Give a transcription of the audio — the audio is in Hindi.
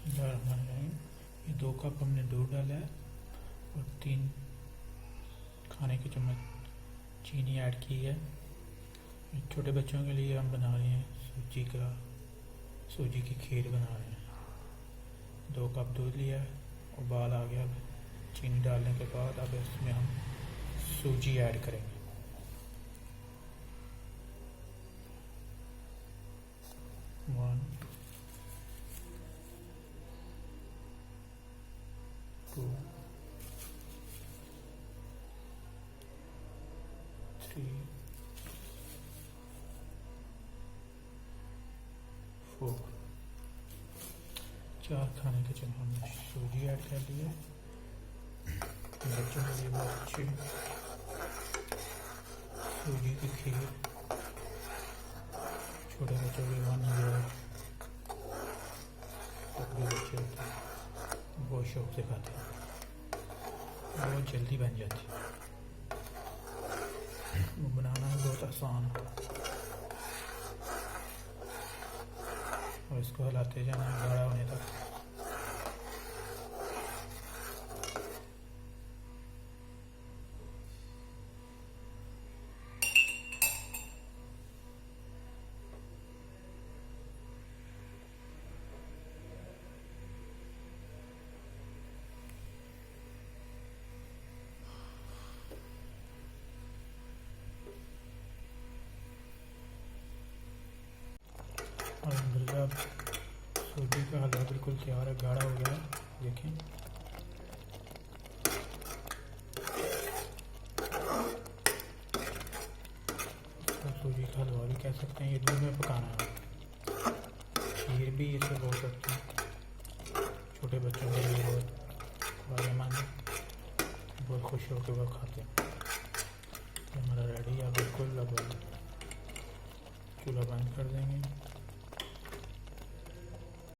ये 2 कप हमने दूध डाला है और 3 खाने के चम्मच चीनी ऐड की है। छोटे बच्चों के लिए हम बना रहे हैं सूजी की खीर बना रहे हैं। 2 कप दूध लिया है, उबाल आ गया। चीनी डालने के बाद अब इसमें हम सूजी ऐड करेंगे। वन, 2, 3, 4, 4 खाने के चम्मच हमने सूजी ऐड कर दी है। बच्चों के लिए बहुत अच्छी सूजी की खीर, छोटे बच्चों के 1 ईयर तक भी बच्चे होते हैं, बहुत शौक से खाते हैं, बहुत जल्दी बन जाती है। वो बनाना भी बहुत आसान है और इसको हिलाते जाना है गाढ़ा होने तक। अल्हम्दुलिल्लाह सूजी का हलवा बिल्कुल तैयार है, गाढ़ा हो गया है। देखें, इसको सूजी का हलवा भी कह सकते हैं। ये दूध में पकाना है। खीर भी इसे बोल सकते हैं। छोटे बच्चों के लिए बहुत फायदेमंद है, बहुत खुश होकर वो खाते हैं। तो हमारा रेडी है बिल्कुल। अब चूल्हा बंद कर देंगे।